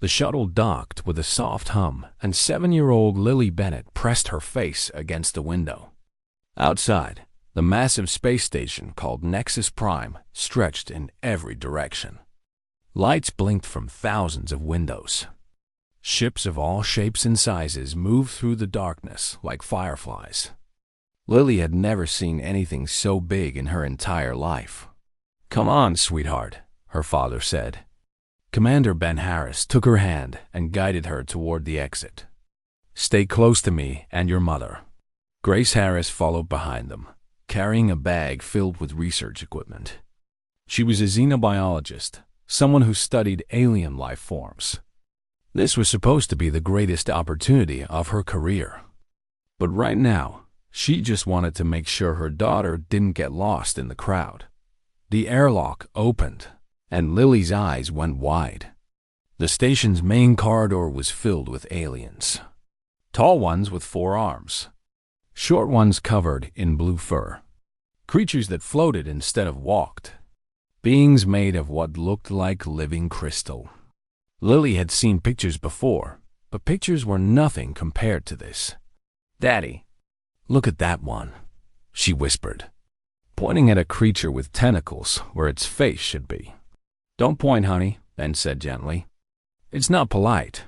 The shuttle docked with a soft hum, and 7-year-old Lily Bennett pressed her face against the window. Outside, the massive space station called Nexus Prime stretched in every direction. Lights blinked from thousands of windows. Ships of all shapes and sizes moved through the darkness like fireflies. Lily had never seen anything so big in her entire life. "Come on, sweetheart," her father said. Commander Ben Harris took her hand and guided her toward the exit. "Stay close to me and your mother." Grace Harris followed behind them, carrying a bag filled with research equipment. She was a xenobiologist, someone who studied alien life forms. This was supposed to be the greatest opportunity of her career. But right now, she just wanted to make sure her daughter didn't get lost in the crowd. The airlock opened, and Lily's eyes went wide. The station's main corridor was filled with aliens. Tall ones with 4 arms. Short ones covered in blue fur. Creatures that floated instead of walked. Beings made of what looked like living crystal. Lily had seen pictures before, but pictures were nothing compared to this. "Daddy, look at that one," she whispered, pointing at a creature with tentacles where its face should be. "Don't point, honey," Ben said gently. "It's not polite."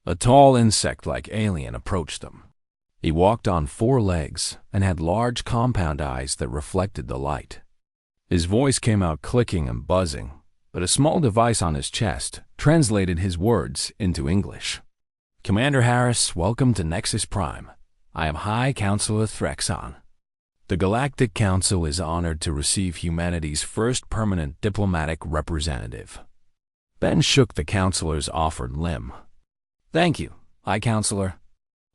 A tall insect-like alien approached them. He walked on 4 legs and had large compound eyes that reflected the light. His voice came out clicking and buzzing, but a small device on his chest translated his words into English. "Commander Harris, welcome to Nexus Prime. I am High Counselor Threxon. The Galactic Council is honored to receive humanity's first permanent diplomatic representative." Ben shook the counselor's offered limb. "Thank you, High Counselor.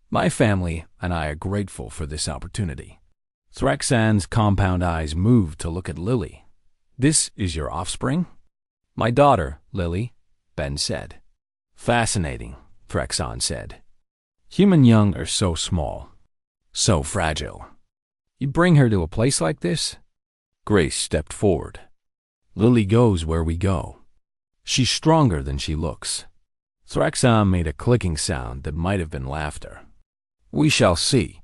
My family and I are grateful for this opportunity." Threxon's compound eyes moved to look at Lily. "This is your offspring?" "My daughter, Lily," Ben said. "Fascinating," Threxon said. "Human young are so small, so fragile. You bring her to a place like this?" Grace stepped forward. "Lily goes where we go. She's stronger than she looks." Threxon made a clicking sound that might have been laughter. "We shall see.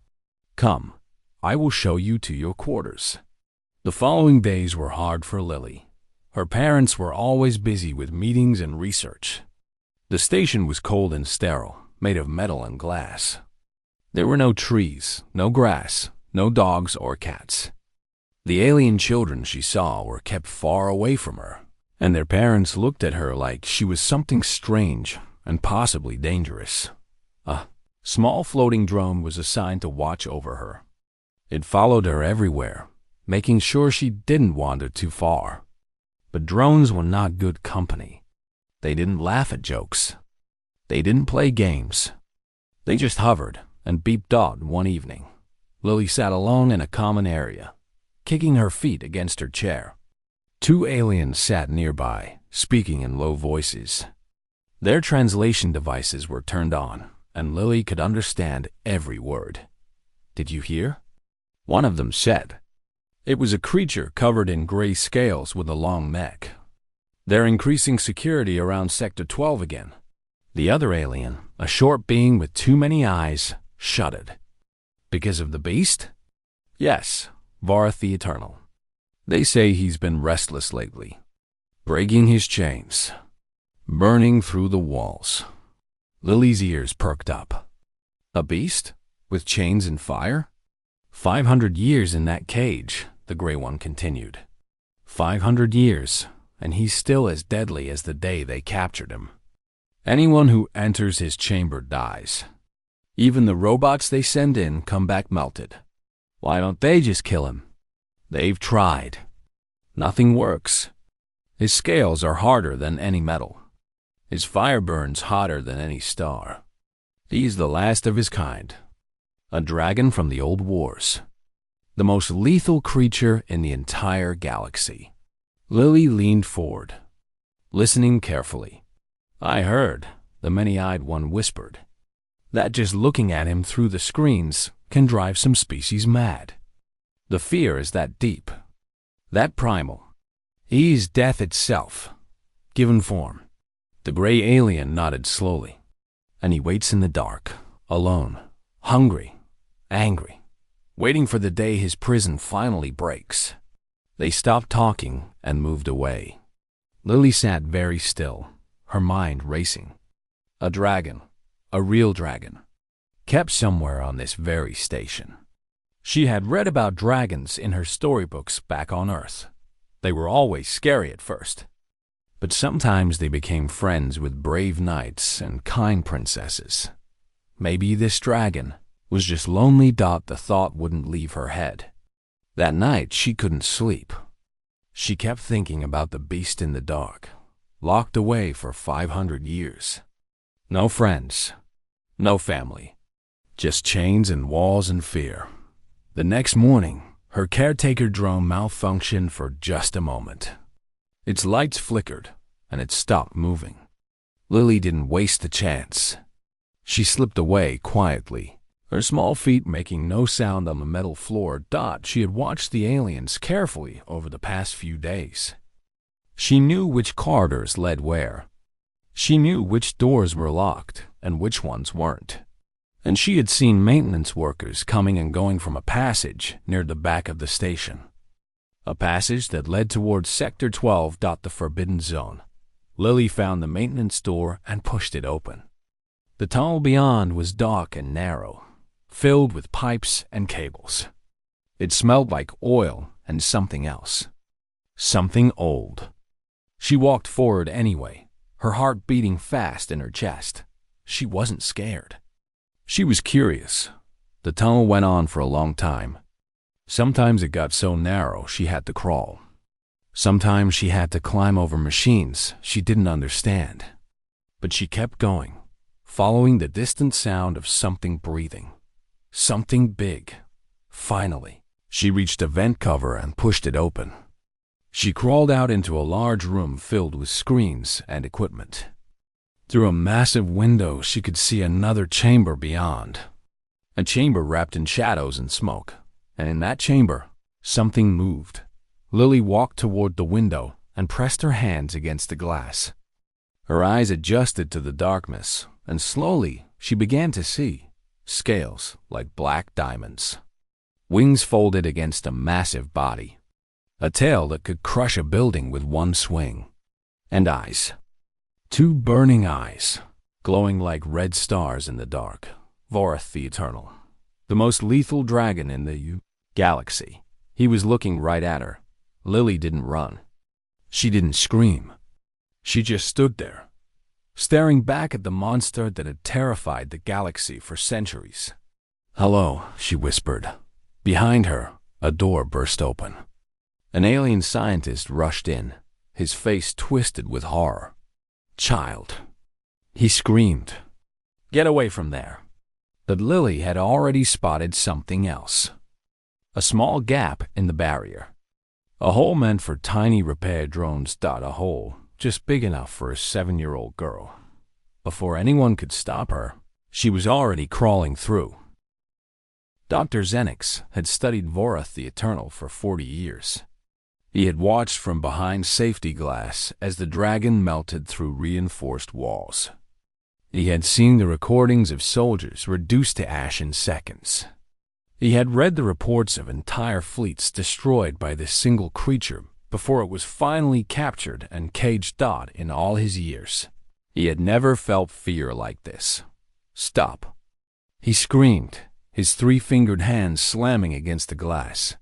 Come, I will show you to your quarters." The following days were hard for Lily. Her parents were always busy with meetings and research. The station was cold and sterile, made of metal and glass. There were no trees, no grass, no dogs or cats. The alien children she saw were kept far away from her, and their parents looked at her like she was something strange and possibly dangerous. A small floating drone was assigned to watch over her. It followed her everywhere, making sure she didn't wander too far. But drones were not good company. They didn't laugh at jokes. They didn't play games. They just hovered and beeped out one evening. Lily sat alone in a common area, kicking her feet against her chair. 2 aliens sat nearby, speaking in low voices. Their translation devices were turned on, and Lily could understand every word. "Did you hear?" one of them said. It was a creature covered in gray scales with a long neck. "They're increasing security around Sector 12 again." The other alien, a short being with too many eyes, shuddered. "Because of the beast?" "Yes, Varth the Eternal. They say he's been restless lately, breaking his chains, burning through the walls." Lily's ears perked up. "A beast? With chains and fire?" 500 years in that cage," the gray one continued. 500 years, and he's still as deadly as the day they captured him. Anyone who enters his chamber dies. Even the robots they send in come back melted. Why don't they just kill him? They've tried. Nothing works. His scales are harder than any metal. His fire burns hotter than any star. He's the last of his kind. A dragon from the old wars. The most lethal creature in the entire galaxy. Lily leaned forward, listening carefully. "I heard," the many-eyed one whispered, "that just looking at him through the screens can drive some species mad. The fear is that deep, that primal. He is death itself, given form. The gray alien nodded slowly, and he waits in the dark, alone, hungry, angry, waiting for the day his prison finally breaks. They stopped talking and moved away. Lily sat very still, her mind racing. A dragon, a real dragon, kept somewhere on this very station. She had read about dragons in her storybooks back on Earth. They were always scary at first, but sometimes they became friends with brave knights and kind princesses. Maybe this dragon was just lonely. The thought wouldn't leave her head. That night she couldn't sleep. She kept thinking about the beast in the dark, locked away for 500 years. No friends, no family, just chains and walls and fear. The next morning, her caretaker drone malfunctioned for just a moment. Its lights flickered, and it stopped moving. Lily didn't waste the chance. She slipped away quietly, her small feet making no sound on the metal floor. She had watched the aliens carefully over the past few days. She knew which corridors led where. She knew which doors were locked and which ones weren't. And she had seen maintenance workers coming and going from a passage near the back of the station. A passage that led towards Sector 12. The Forbidden Zone. Lily found the maintenance door and pushed it open. The tunnel beyond was dark and narrow, filled with pipes and cables. It smelled like oil and something else. Something old. She walked forward anyway, her heart beating fast in her chest. She wasn't scared. She was curious. The tunnel went on for a long time. Sometimes it got so narrow she had to crawl. Sometimes she had to climb over machines she didn't understand. But she kept going, following the distant sound of something breathing. Something big. Finally, she reached a vent cover and pushed it open. She crawled out into a large room filled with screens and equipment. Through a massive window, she could see another chamber beyond. A chamber wrapped in shadows and smoke. And in that chamber, something moved. Lily walked toward the window and pressed her hands against the glass. Her eyes adjusted to the darkness, and slowly she began to see scales like black diamonds. Wings folded against a massive body. A tail that could crush a building with one swing. And eyes. 2 burning eyes, glowing like red stars in the dark. Vorith the Eternal, the most lethal dragon in the galaxy. He was looking right at her. Lily didn't run. She didn't scream. She just stood there, staring back at the monster that had terrified the galaxy for centuries. "Hello," she whispered. Behind her, a door burst open. An alien scientist rushed in, his face twisted with horror. "Child," he screamed. "Get away from there." But Lily had already spotted something else. A small gap in the barrier. A hole meant for tiny repair drones. A hole just big enough for a 7-year-old girl. Before anyone could stop her, she was already crawling through. Dr. Xenix had studied Vorith the Eternal for 40 years. He had watched from behind safety glass as the dragon melted through reinforced walls. He had seen the recordings of soldiers reduced to ash in seconds. He had read the reports of entire fleets destroyed by this single creature before it was finally captured and caged. In all his years, he had never felt fear like this. "Stop!" he screamed, his 3-fingered hands slamming against the glass.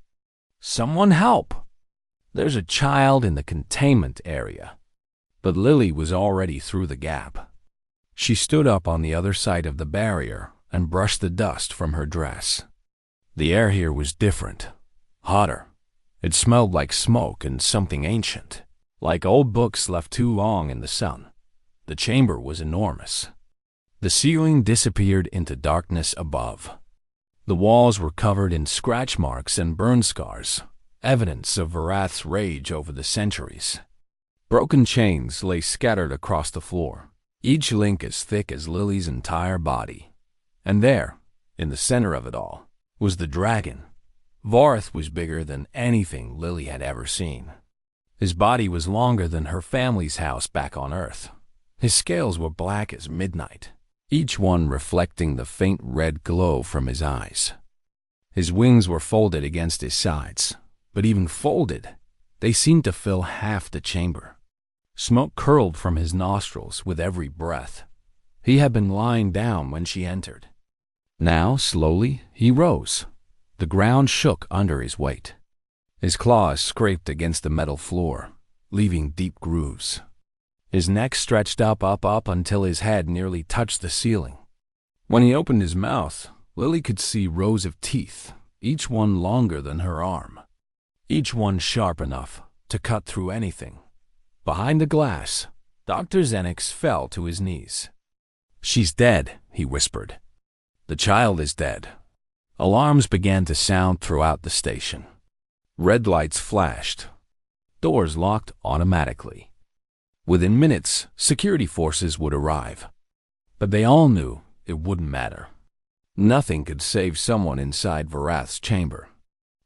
"Someone help! There's a child in the containment area." But Lily was already through the gap. She stood up on the other side of the barrier and brushed the dust from her dress. The air here was different, hotter. It smelled like smoke and something ancient, like old books left too long in the sun. The chamber was enormous. The ceiling disappeared into darkness above. The walls were covered in scratch marks and burn scars, evidence of Varath's rage over the centuries. Broken chains lay scattered across the floor, each link as thick as Lily's entire body. And there, in the center of it all, was the dragon. Vorith was bigger than anything Lily had ever seen. His body was longer than her family's house back on Earth. His scales were black as midnight, each one reflecting the faint red glow from his eyes. His wings were folded against his sides, but even folded, they seemed to fill half the chamber. Smoke curled from his nostrils with every breath. He had been lying down when she entered. Now, slowly, he rose. The ground shook under his weight. His claws scraped against the metal floor, leaving deep grooves. His neck stretched up until his head nearly touched the ceiling. When he opened his mouth, Lily could see rows of teeth, each one longer than her arm, each one sharp enough to cut through anything. Behind the glass, Dr. Xenix fell to his knees. "She's dead," he whispered. "The child is dead." Alarms began to sound throughout the station. Red lights flashed. Doors locked automatically. Within minutes, security forces would arrive. But they all knew it wouldn't matter. Nothing could save someone inside Varath's chamber.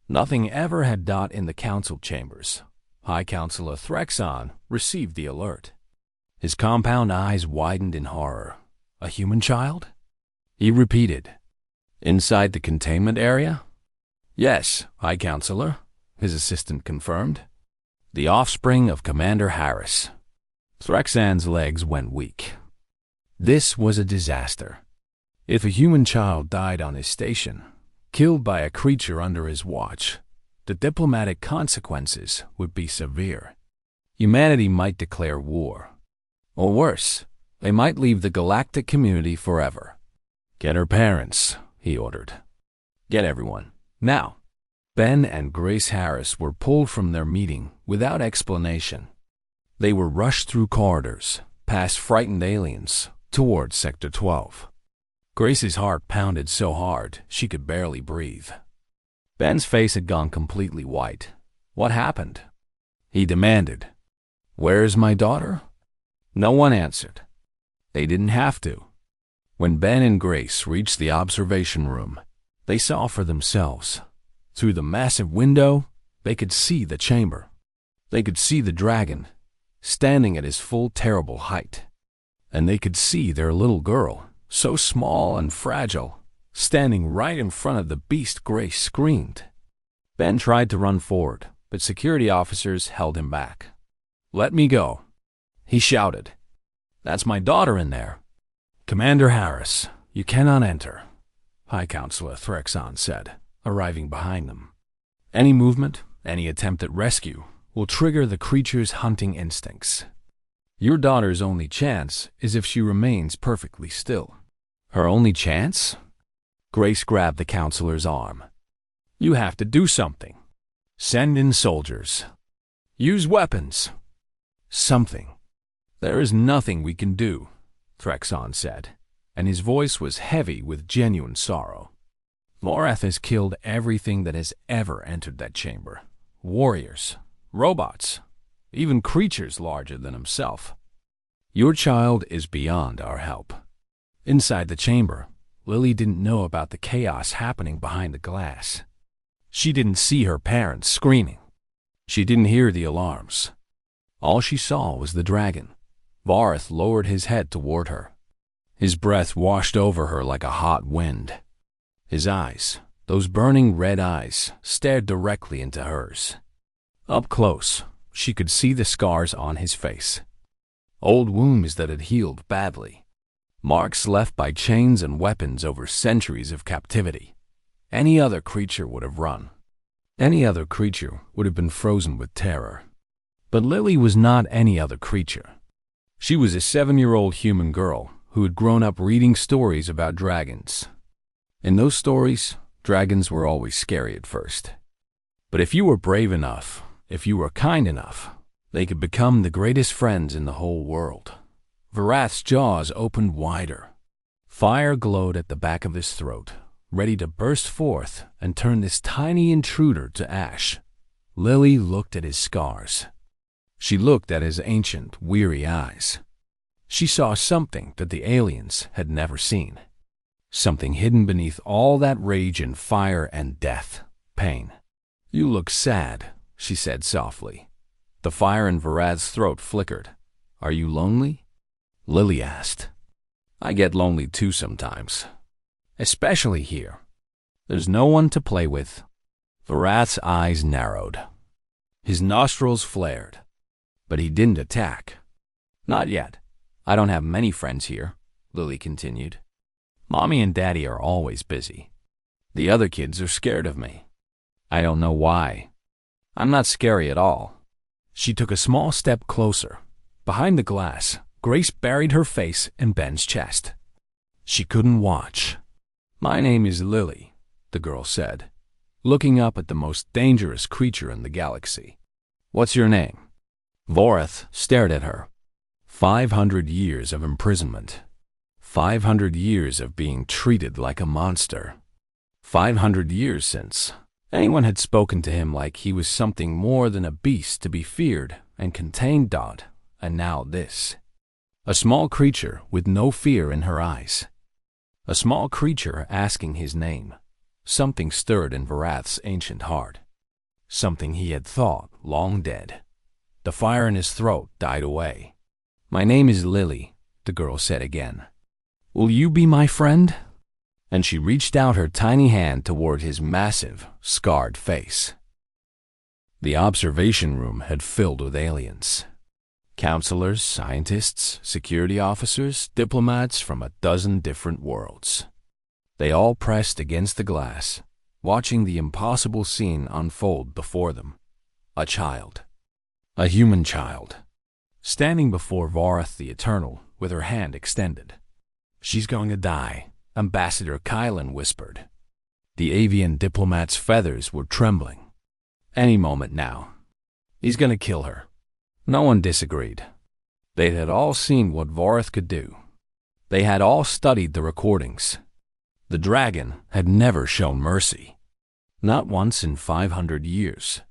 Nothing ever had Dot in the council chambers. High Counselor Threxon received the alert. His compound eyes widened in horror. "A human child?" He repeated. "Inside the containment area?" "Yes, High Counselor," his assistant confirmed. "The offspring of Commander Harris." Threxon's legs went weak. This was a disaster. If a human child died on his station, killed by a creature under his watch, the diplomatic consequences would be severe. Humanity might declare war. Or worse, they might leave the galactic community forever. "Get her parents," he ordered. "Get everyone. Now." Ben and Grace Harris were pulled from their meeting without explanation. They were rushed through corridors, past frightened aliens, towards Sector 12. Grace's heart pounded so hard she could barely breathe. Ben's face had gone completely white. What happened? He demanded. "Where's my daughter?" No one answered. They didn't have to. When Ben and Grace reached the observation room, they saw for themselves. Through the massive window, they could see the chamber. They could see the dragon, standing at his full terrible height. And they could see their little girl, so small and fragile, standing right in front of the beast. Grace screamed. Ben tried to run forward, but security officers held him back. "Let me go," he shouted. "That's my daughter in there." "Commander Harris, you cannot enter," High Counselor Threxon said, arriving behind them. "Any movement, any attempt at rescue, will trigger the creature's hunting instincts. Your daughter's only chance is if she remains perfectly still." "Her only chance?" Grace grabbed the counselor's arm. "You have to do something. Send in soldiers. Use weapons. Something." "There is nothing we can do," Threxon said, and his voice was heavy with genuine sorrow. "Morath has killed everything that has ever entered that chamber. Warriors, robots, even creatures larger than himself. Your child is beyond our help." Inside the chamber, Lily didn't know about the chaos happening behind the glass. She didn't see her parents screaming. She didn't hear the alarms. All she saw was the dragon. Varath lowered his head toward her. His breath washed over her like a hot wind. His eyes, those burning red eyes, stared directly into hers. Up close, she could see the scars on his face. Old wounds that had healed badly. Marks left by chains and weapons over centuries of captivity. Any other creature would have run. Any other creature would have been frozen with terror. But Lily was not any other creature. She was a 7-year-old human girl who had grown up reading stories about dragons. In those stories, dragons were always scary at first. But if you were brave enough, if you were kind enough, they could become the greatest friends in the whole world. Varath's jaws opened wider. Fire glowed at the back of his throat, ready to burst forth and turn this tiny intruder to ash. Lily looked at his scars. She looked at his ancient, weary eyes. She saw something that the aliens had never seen. Something hidden beneath all that rage and fire and death, pain. "You look sad," she said softly. The fire in Varath's throat flickered. "Are you lonely?" Lily asked. I get lonely too sometimes. Especially here. There's no one to play with. Varath's eyes narrowed. His nostrils flared. But he didn't attack. Not yet. I don't have many friends here, Lily continued. Mommy and Daddy are always busy. The other kids are scared of me. I don't know why. I'm not scary at all. She took a small step closer. Behind the glass, Grace buried her face in Ben's chest. She couldn't watch. My name is Lily, the girl said, looking up at the most dangerous creature in the galaxy. What's your name? Vorath stared at her. 500 years of imprisonment. 500 years of being treated like a monster. 500 years since anyone had spoken to him like he was something more than a beast to be feared and contained. And now this. A small creature with no fear in her eyes. A small creature asking his name. Something stirred in Varath's ancient heart. Something he had thought long dead. The fire in his throat died away. My name is Lily, the girl said again. Will you be my friend? And she reached out her tiny hand toward his massive, scarred face. The observation room had filled with aliens. Counselors, scientists, security officers, diplomats from a dozen different worlds. They all pressed against the glass, watching the impossible scene unfold before them. A child. A human child. Standing before Varath the Eternal with her hand extended. She's going to die, Ambassador Kylan whispered. The avian diplomat's feathers were trembling. Any moment now. He's going to kill her. No one disagreed. They had all seen what Varath could do. They had all studied the recordings. The dragon had never shown mercy. Not once in 500 years.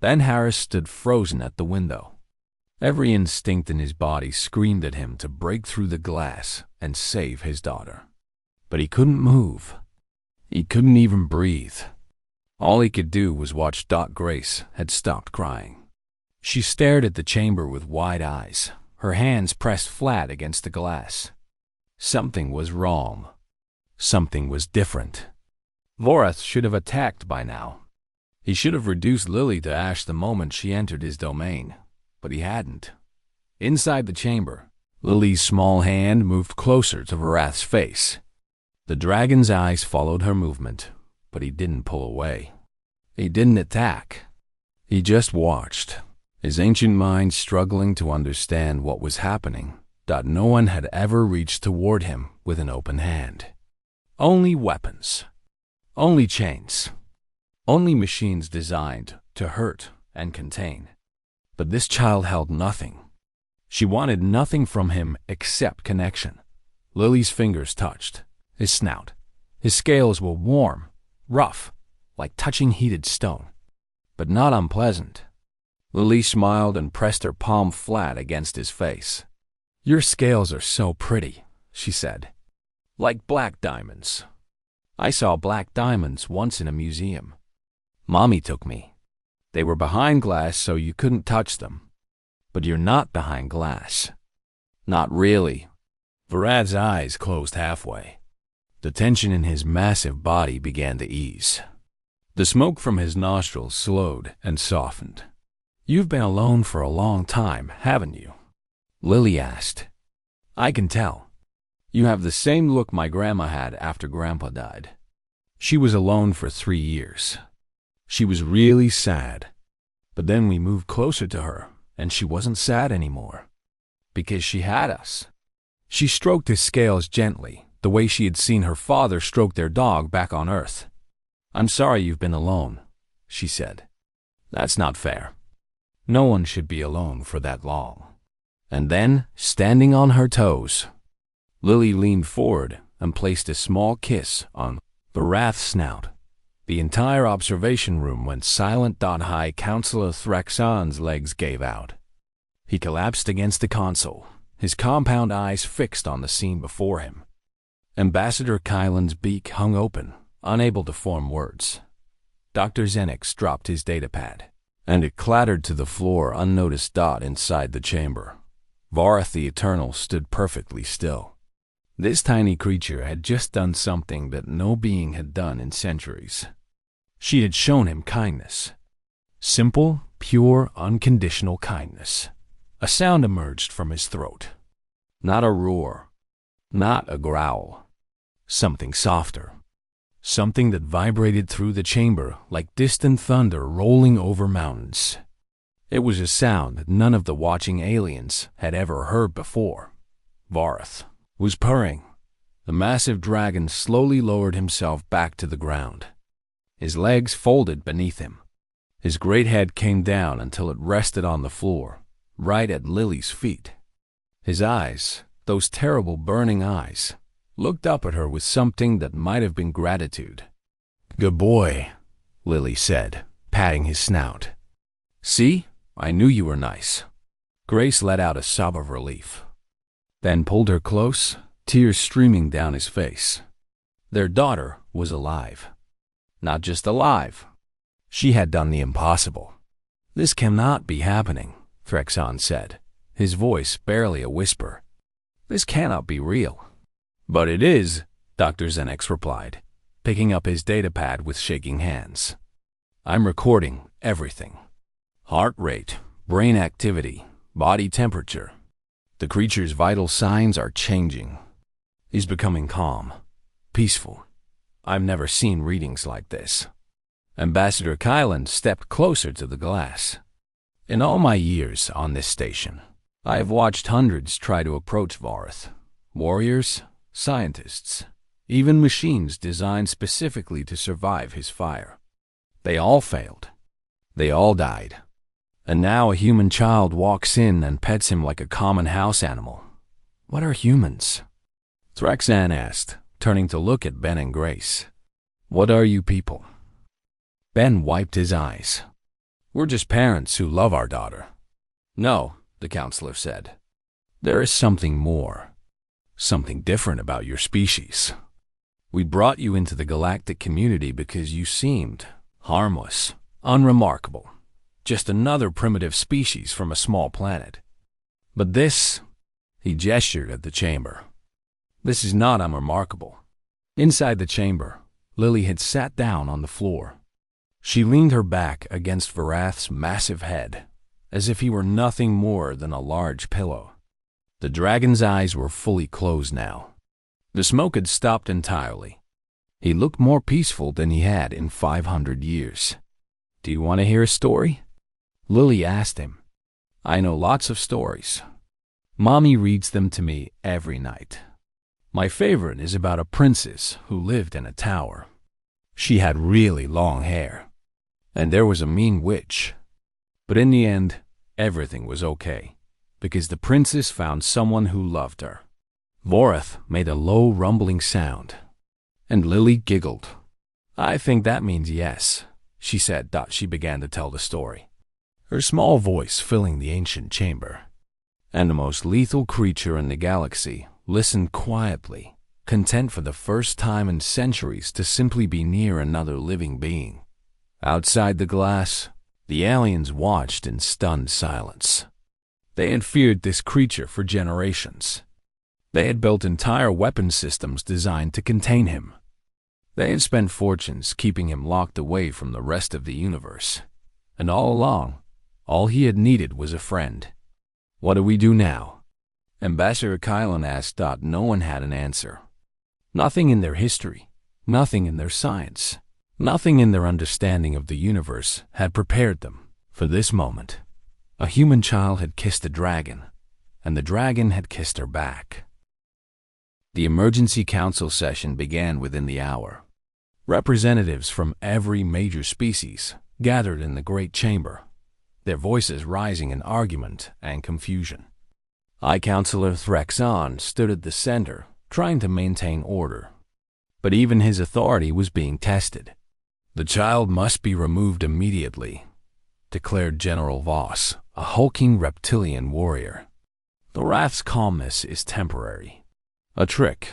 Then Harris stood frozen at the window. Every instinct in his body screamed at him to break through the glass and save his daughter. But he couldn't move. He couldn't even breathe. All he could do was watch. Grace had stopped crying. She stared at the chamber with wide eyes, her hands pressed flat against the glass. Something was wrong. Something was different. Vorath should have attacked by now. He should have reduced Lily to ash the moment she entered his domain, but he hadn't. Inside the chamber, Lily's small hand moved closer to Varath's face. The dragon's eyes followed her movement, but he didn't pull away. He didn't attack. He just watched, his ancient mind struggling to understand what was happening. No one had ever reached toward him with an open hand. Only weapons. Only chains. Only machines designed to hurt and contain. But this child held nothing. She wanted nothing from him except connection. Lily's fingers touched his snout. His scales were warm, rough, like touching heated stone, but not unpleasant. Lily smiled and pressed her palm flat against his face. Your scales are so pretty, she said. Like black diamonds. I saw black diamonds once in a museum. Mommy took me. They were behind glass so you couldn't touch them. But you're not behind glass. Not really. Varath's eyes closed halfway. The tension in his massive body began to ease. The smoke from his nostrils slowed and softened. You've been alone for a long time, haven't you? Lily asked. I can tell. You have the same look my grandma had after Grandpa died. She was alone for 3 years. She was really sad. But then we moved closer to her, and she wasn't sad anymore. Because she had us. She stroked his scales gently, the way she had seen her father stroke their dog back on Earth. I'm sorry you've been alone, she said. That's not fair. No one should be alone for that long. And then, standing on her toes, Lily leaned forward and placed a small kiss on Varath's snout. The entire observation room went silent. High Counselor Thraxon's legs gave out. He collapsed against the console, his compound eyes fixed on the scene before him. Ambassador Kylan's beak hung open, unable to form words. Dr. Zenix dropped his datapad, and it clattered to the floor unnoticed. Inside the chamber, Vareth the Eternal stood perfectly still. This tiny creature had just done something that no being had done in centuries. She had shown him kindness. Simple, pure, unconditional kindness. A sound emerged from his throat. Not a roar. Not a growl. Something softer. Something that vibrated through the chamber like distant thunder rolling over mountains. It was a sound that none of the watching aliens had ever heard before. Vareth was purring. The massive dragon slowly lowered himself back to the ground. His legs folded beneath him. His great head came down until it rested on the floor, right at Lily's feet. His eyes, those terrible burning eyes, looked up at her with something that might have been gratitude. "Good boy," Lily said, patting his snout. "See? I knew you were nice." Grace let out a sob of relief, then pulled her close, tears streaming down his face. Their daughter was alive. Not just alive. She had done the impossible. "This cannot be happening," Threxon said, his voice barely a whisper. "This cannot be real." "But it is," Dr. Zenix replied, picking up his datapad with shaking hands. "I'm recording everything. Heart rate, brain activity, body temperature. The creature's vital signs are changing. He's becoming calm, peaceful. I've never seen readings like this." Ambassador Kylan stepped closer to the glass. "In all my years on this station, I have watched hundreds try to approach Vareth. Warriors, scientists, even machines designed specifically to survive his fire. They all failed. They all died. And now a human child walks in and pets him like a common house animal. What are humans?" Threxan asked, turning to look at Ben and Grace. "What are you people?" Ben wiped his eyes. "We're just parents who love our daughter." "No," the counselor said. "There is something more. Something different about your species. We brought you into the galactic community because you seemed harmless, unremarkable. Just another primitive species from a small planet. But this," he gestured at the chamber, "this is not unremarkable." Inside the chamber, Lily had sat down on the floor. She leaned her back against Varath's massive head, as if he were nothing more than a large pillow. The dragon's eyes were fully closed now. The smoke had stopped entirely. He looked more peaceful than he had in 500 years. "Do you want to hear a story?" Lily asked him. "I know lots of stories. Mommy reads them to me every night. My favorite is about a princess who lived in a tower. She had really long hair, and there was a mean witch. But in the end, everything was okay, because the princess found someone who loved her." Vareth made a low rumbling sound, and Lily giggled. "I think that means yes," she said. She began to tell the story, her small voice filling the ancient chamber. And the most lethal creature in the galaxy listened quietly, content for the first time in centuries to simply be near another living being. Outside the glass, the aliens watched in stunned silence. They had feared this creature for generations. They had built entire weapon systems designed to contain him. They had spent fortunes keeping him locked away from the rest of the universe. And all along, all he had needed was a friend. "What do we do now?" Ambassador Kylan asked. No one had an answer. Nothing in their history, nothing in their science, nothing in their understanding of the universe had prepared them for this moment. A human child had kissed a dragon, and the dragon had kissed her back. The emergency council session began within the hour. Representatives from every major species gathered in the great chamber, their voices rising in argument and confusion. High Counselor Threxon stood at the center, trying to maintain order. But even his authority was being tested. "The child must be removed immediately," declared General Voss, a hulking reptilian warrior. "The Wrath's calmness is temporary. A trick.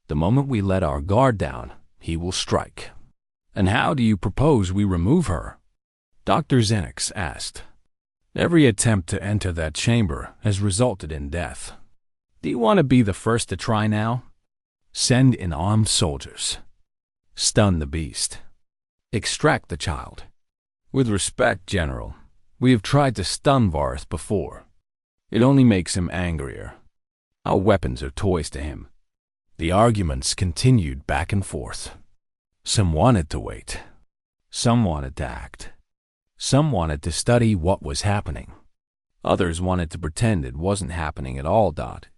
The moment we let our guard down, he will strike." "And how do you propose we remove her?" Dr. Zenix asked. Every attempt to enter that chamber has resulted in death. Do you want to be the first to try now? Send in armed soldiers. Stun the beast. Extract the child. With respect, General, we have tried to stun Varth before. It only makes him angrier. Our weapons are toys to him. The arguments continued back and forth. Some wanted to wait. Some wanted to act. Some wanted to study what was happening. Others wanted to pretend it wasn't happening at all.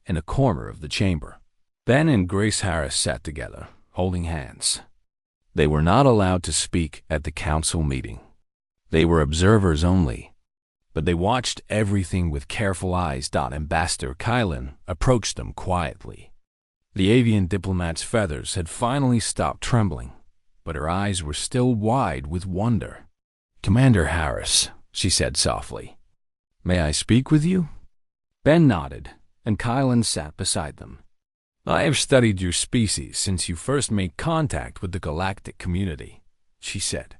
In a corner of the chamber, Ben and Grace Harris sat together, holding hands. They were not allowed to speak at the council meeting. They were observers only, but they watched everything with careful eyes. Ambassador Kylan approached them quietly. The avian diplomat's feathers had finally stopped trembling, but her eyes were still wide with wonder. "Commander Harris," she said softly, "may I speak with you?" Ben nodded, and Kylan sat beside them. "I have studied your species since you first made contact with the galactic community," she said.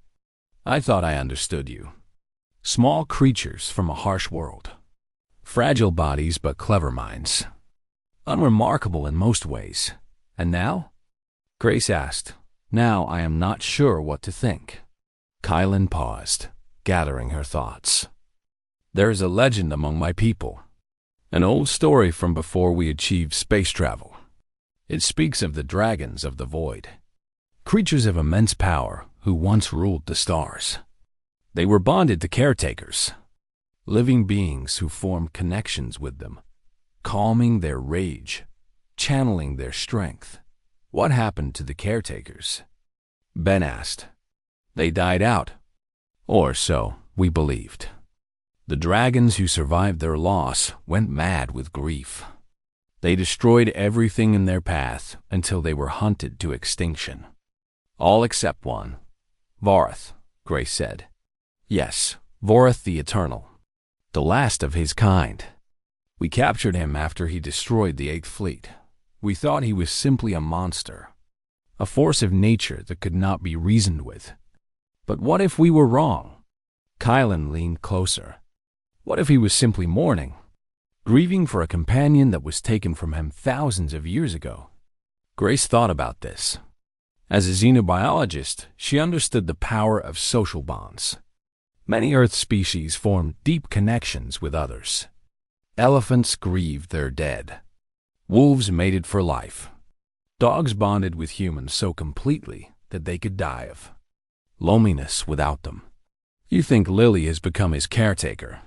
"I thought I understood you. Small creatures from a harsh world. Fragile bodies but clever minds. Unremarkable in most ways. And now?" Grace asked. "Now I am not sure what to think." Kylan paused, gathering her thoughts. "There is a legend among my people. An old story from before we achieved space travel. It speaks of the dragons of the void. Creatures of immense power who once ruled the stars. They were bonded to caretakers, living beings who formed connections with them, calming their rage, channeling their strength. What happened to the caretakers?" Ben asked. "They died out, or so we believed. The dragons who survived their loss went mad with grief. They destroyed everything in their path until they were hunted to extinction. All except one. Varth," Grace said. "Yes, Vorith the Eternal. The last of his kind. We captured him after he destroyed the 8th Fleet. We thought he was simply a monster, a force of nature that could not be reasoned with. But what if we were wrong?" Kylan leaned closer. "What if he was simply mourning, grieving for a companion that was taken from him thousands of years ago?" Grace thought about this. As a xenobiologist, she understood the power of social bonds. Many Earth species form deep connections with others. Elephants grieved their dead. Wolves mated for life. Dogs bonded with humans so completely that they could die of loneliness without them. "You think Lily has become his caretaker,"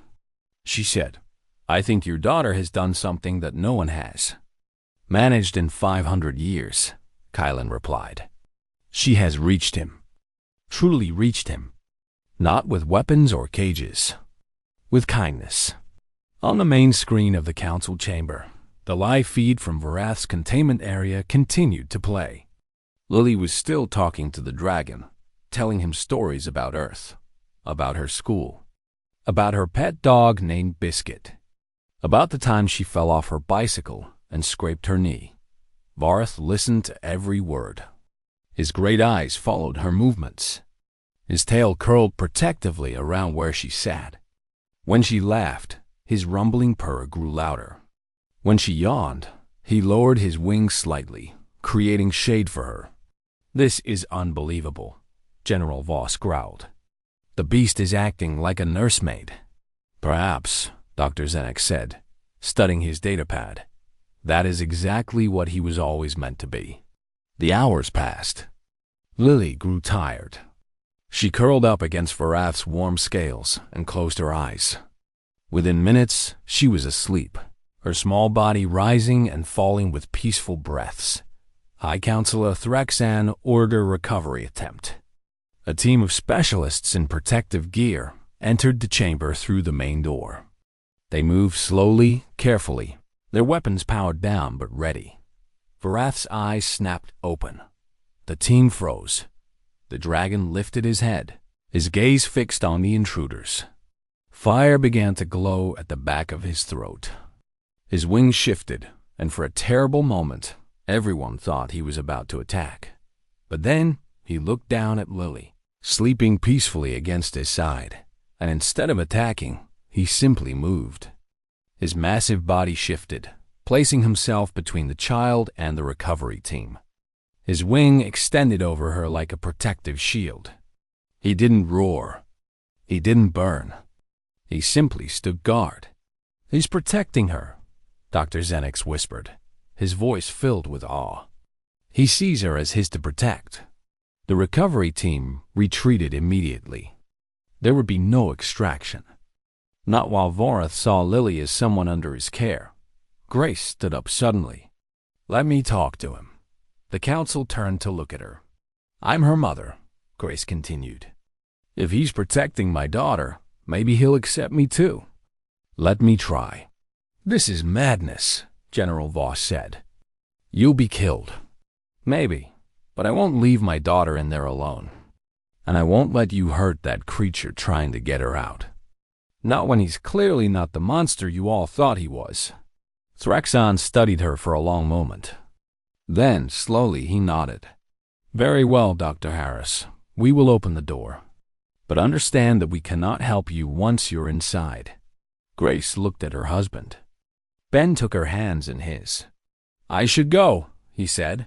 she said. "I think your daughter has done something that no one has managed in 500 years, Kylan replied. "She has reached him, truly reached him, not with weapons or cages, with kindness." On the main screen of the council chamber, the live feed from Varath's containment area continued to play. Lily was still talking to the dragon, telling him stories about Earth, about her school, about her pet dog named Biscuit, about the time she fell off her bicycle and scraped her knee. Varth listened to every word. His great eyes followed her movements. His tail curled protectively around where she sat. When she laughed, his rumbling purr grew louder. When she yawned, he lowered his wings slightly, creating shade for her. "This is unbelievable," General Voss growled. "The beast is acting like a nursemaid." "Perhaps," Dr. Zenek said, studying his datapad. "That is exactly what he was always meant to be." The hours passed. Lily grew tired. She curled up against Varath's warm scales and closed her eyes. Within minutes, she was asleep, her small body rising and falling with peaceful breaths. High Counselor Threxan ordered a recovery attempt. A team of specialists in protective gear entered the chamber through the main door. They moved slowly, carefully, their weapons powered down but ready. Varath's eyes snapped open. The team froze. The dragon lifted his head, his gaze fixed on the intruders. Fire began to glow at the back of his throat. His wings shifted, and for a terrible moment, everyone thought he was about to attack. But then he looked down at Lily, sleeping peacefully against his side, and instead of attacking, he simply moved. His massive body shifted, placing himself between the child and the recovery team. His wing extended over her like a protective shield. He didn't roar. He didn't burn. He simply stood guard. "He's protecting her," Dr. Zenix whispered, his voice filled with awe. "He sees her as his to protect." The recovery team retreated immediately. There would be no extraction. Not while Vorath saw Lily as someone under his care. Grace stood up suddenly. "Let me talk to him." The council turned to look at her. "I'm her mother," Grace continued. "If he's protecting my daughter, maybe he'll accept me too. Let me try." "This is madness," General Voss said. "You'll be killed." "Maybe, but I won't leave my daughter in there alone. And I won't let you hurt that creature trying to get her out. Not when he's clearly not the monster you all thought he was." Threxon studied her for a long moment. Then, slowly, he nodded. "Very well, Dr. Harris. We will open the door. But understand that we cannot help you once you're inside." Grace looked at her husband. Ben took her hands in his. "I should go," he said.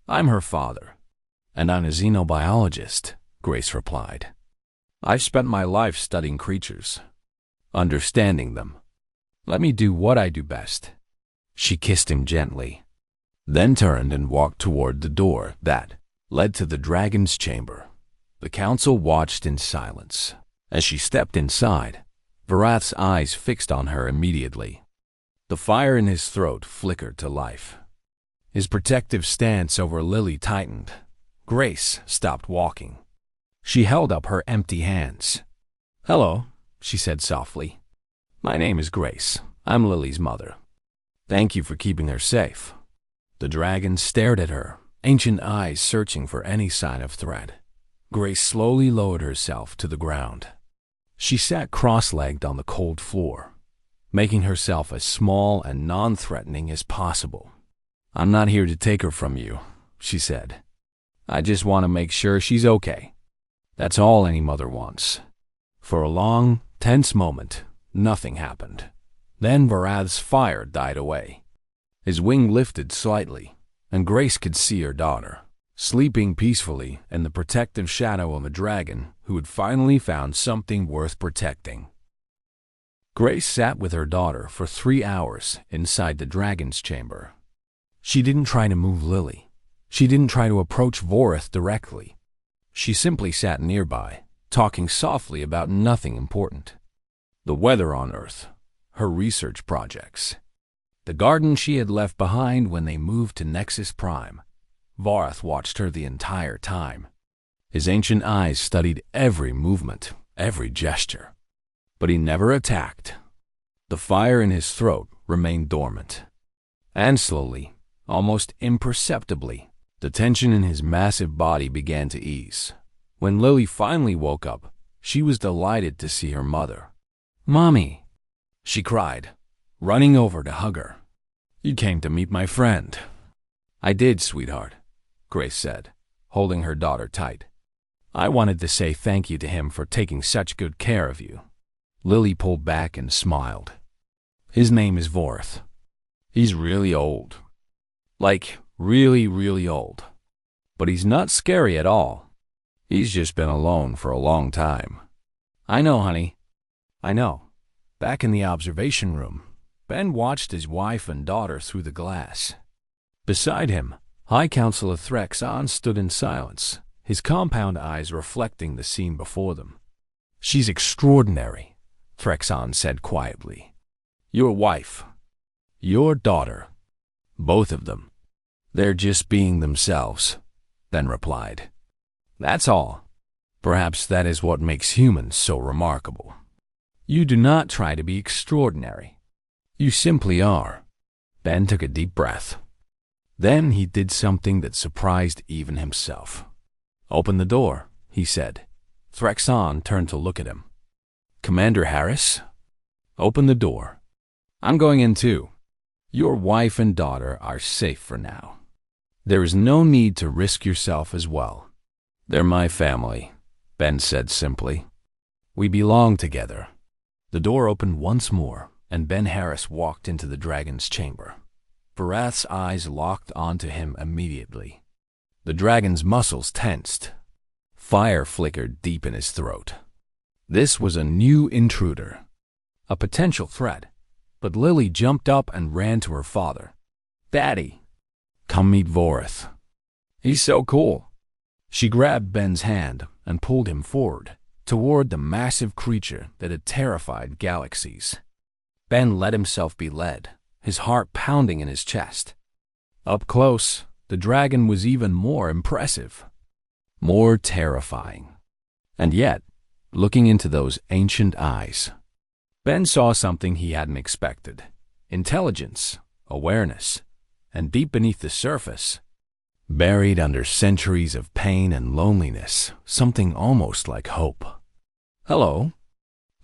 "I'm her father." "And I'm a xenobiologist," Grace replied. "I've spent my life studying creatures, understanding them. Let me do what I do best." She kissed him gently, then turned and walked toward the door that led to the dragon's chamber. The council watched in silence. As she stepped inside, Varath's eyes fixed on her immediately. The fire in his throat flickered to life. His protective stance over Lily tightened. Grace stopped walking. She held up her empty hands. "Hello," she said softly. "My name is Grace. I'm Lily's mother. Thank you for keeping her safe." The dragon stared at her, ancient eyes searching for any sign of threat. Grace slowly lowered herself to the ground. She sat cross-legged on the cold floor, making herself as small and non-threatening as possible. "I'm not here to take her from you," she said. "I just want to make sure she's okay. That's all any mother wants." For a long, tense moment, nothing happened. Then Varath's fire died away. His wing lifted slightly, and Grace could see her daughter, sleeping peacefully in the protective shadow of a dragon who had finally found something worth protecting. Grace sat with her daughter for 3 hours inside the dragon's chamber. She didn't try to move Lily. She didn't try to approach Vorath directly. She simply sat nearby, talking softly about nothing important. The weather on Earth, her research projects, the garden she had left behind when they moved to Nexus Prime. Vorath watched her the entire time. His ancient eyes studied every movement, every gesture. But he never attacked. The fire in his throat remained dormant. And slowly, almost imperceptibly, the tension in his massive body began to ease. When Lily finally woke up, she was delighted to see her mother. "Mommy," she cried, running over to hug her. "You came to meet my friend." "I did, sweetheart," Grace said, holding her daughter tight. "I wanted to say thank you to him for taking such good care of you." Lily pulled back and smiled. "His name is Vorath. He's really old. Like, really, really old. But he's not scary at all. He's just been alone for a long time." "I know, honey. I know." Back in the observation room, Ben watched his wife and daughter through the glass. Beside him, High Counselor Threxon stood in silence, his compound eyes reflecting the scene before them. "She's extraordinary," Threxon said quietly. "Your wife. Your daughter. Both of them. They're just being themselves," Ben replied. "That's all. Perhaps that is what makes humans so remarkable. You do not try to be extraordinary. You simply are." Ben took a deep breath. Then he did something that surprised even himself. "Open the door," he said. Threxon turned to look at him. "Commander Harris, open the door. I'm going in too. Your wife and daughter are safe for now. There is no need to risk yourself as well." "They're my family," Ben said simply. "We belong together." The door opened once more, and Ben Harris walked into the dragon's chamber. Varath's eyes locked onto him immediately. The dragon's muscles tensed. Fire flickered deep in his throat. This was a new intruder, a potential threat, but Lily jumped up and ran to her father. "Daddy, come meet Varath. He's so cool." She grabbed Ben's hand and pulled him forward, toward the massive creature that had terrified galaxies. Ben let himself be led, his heart pounding in his chest. Up close, the dragon was even more impressive, more terrifying. And yet, looking into those ancient eyes, Ben saw something he hadn't expected. Intelligence, awareness, and deep beneath the surface, buried under centuries of pain and loneliness, something almost like hope. "Hello,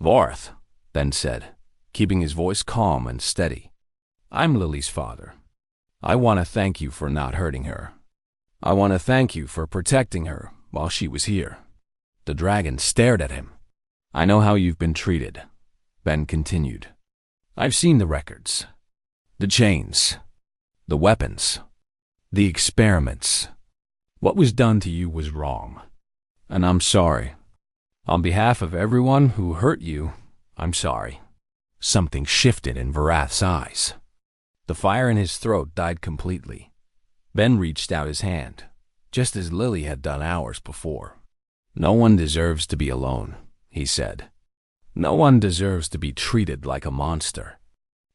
Varath," Ben said, keeping his voice calm and steady. "I'm Lily's father. I want to thank you for not hurting her. I want to thank you for protecting her while she was here." The dragon stared at him. "I know how you've been treated," Ben continued. "I've seen the records, the chains, the weapons, the experiments. What was done to you was wrong, and I'm sorry. On behalf of everyone who hurt you, I'm sorry." Something shifted in Varath's eyes. The fire in his throat died completely. Ben reached out his hand, just as Lily had done hours before. "No one deserves to be alone," he said. "No one deserves to be treated like a monster.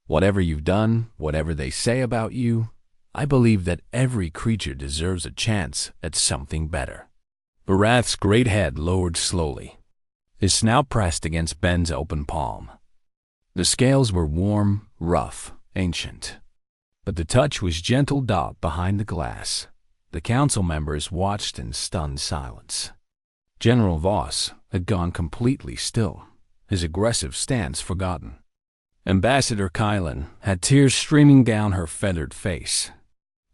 Whatever you've done, whatever they say about you, I believe that every creature deserves a chance at something better." Varath's great head lowered slowly, his snout pressed against Ben's open palm. The scales were warm, rough, ancient, but the touch was gentle behind the glass. The council members watched in stunned silence. General Voss had gone completely still, his aggressive stance forgotten. Ambassador Kylan had tears streaming down her feathered face.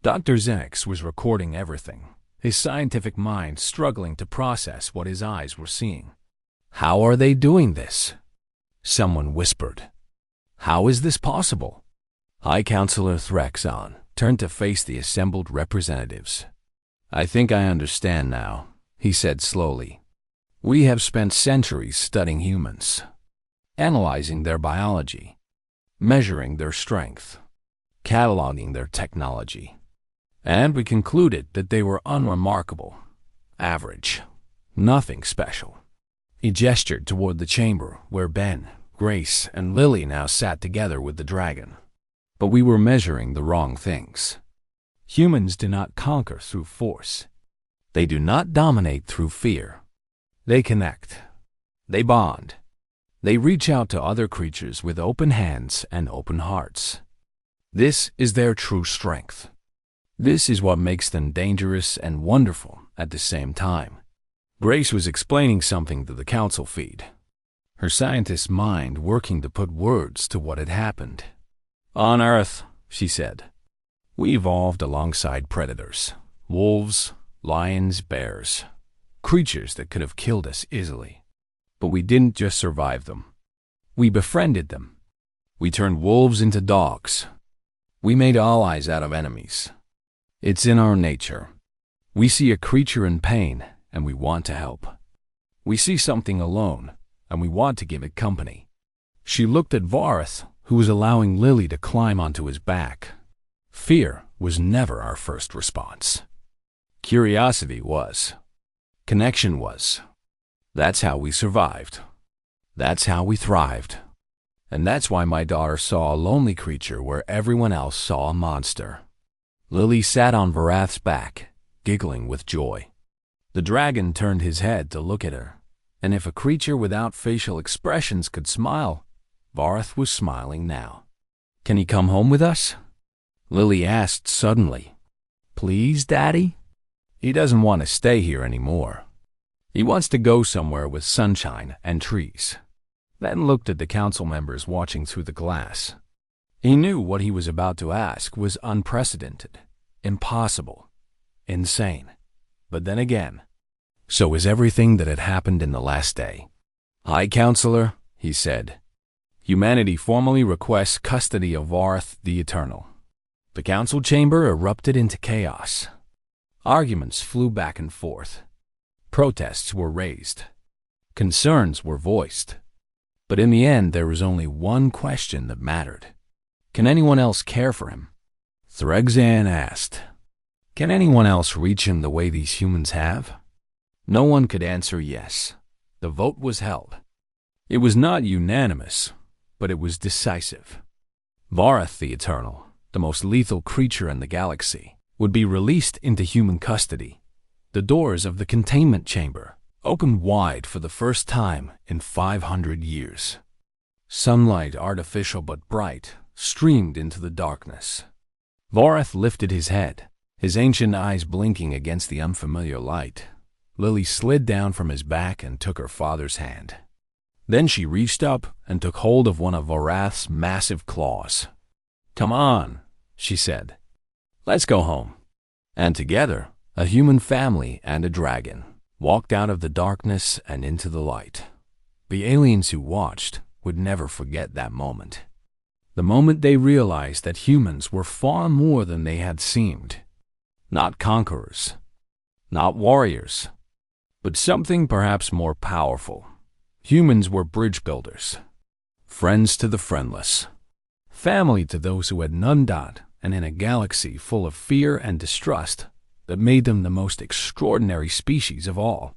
Dr. Zenix was recording everything, his scientific mind struggling to process what his eyes were seeing. "How are they doing this?" someone whispered. "How is this possible?" High Counselor Threxon turned to face the assembled representatives. "I think I understand now," he said slowly. "We have spent centuries studying humans, analyzing their biology, measuring their strength, cataloging their technology, and we concluded that they were unremarkable, average, nothing special." He gestured toward the chamber where Ben, Grace, and Lily now sat together with the dragon. "But we were measuring the wrong things. Humans do not conquer through force. They do not dominate through fear. They connect. They bond. They reach out to other creatures with open hands and open hearts. This is their true strength. This is what makes them dangerous and wonderful at the same time." Grace was explaining something to the council feed, her scientist's mind working to put words to what had happened. "On Earth," she said, "we evolved alongside predators, wolves, lions, bears, creatures that could have killed us easily. But we didn't just survive them. We befriended them. We turned wolves into dogs. We made allies out of enemies. It's in our nature. We see a creature in pain, and we want to help. We see something alone, and we want to give it company." She looked at Varath, who was allowing Lily to climb onto his back. Fear was never our first response. Curiosity was. Connection was. That's how we survived. That's how we thrived. And that's why my daughter saw a lonely creature where everyone else saw a monster. Lily sat on Varath's back, giggling with joy. The dragon turned his head to look at her, and if a creature without facial expressions could smile, Varath was smiling now. "Can he come home with us?" Lily asked suddenly. "Please, Daddy?" "He doesn't want to stay here anymore. He wants to go somewhere with sunshine and trees." Ben looked at the council members watching through the glass. He knew what he was about to ask was unprecedented, impossible, insane. But then again, so is everything that had happened in the last day. "High Counselor," he said, Humanity formally requests custody of Varth the Eternal. The council chamber erupted into chaos. Arguments flew back and forth. Protests were raised. Concerns were voiced. But in the end, there was only one question that mattered. Can anyone else care for him? Thregzan asked. Can anyone else reach him the way these humans have? No one could answer yes. The vote was held. It was not unanimous, but it was decisive. Varth the Eternal, the most lethal creature in the galaxy, would be released into human custody. The doors of the containment chamber opened wide for the first time in 500 years. Sunlight, artificial but bright, streamed into the darkness. Varth lifted his head, his ancient eyes blinking against the unfamiliar light. Lily slid down from his back and took her father's hand. Then she reached up and took hold of one of Varath's massive claws. Come on, she said. Let's go home. And together, a human family and a dragon walked out of the darkness and into the light. The aliens who watched would never forget that moment. The moment they realized that humans were far more than they had seemed. Not conquerors, not warriors, but something perhaps more powerful. Humans were bridge builders, friends to the friendless, family to those who had none. And in a galaxy full of fear and distrust that made them the most extraordinary species of all.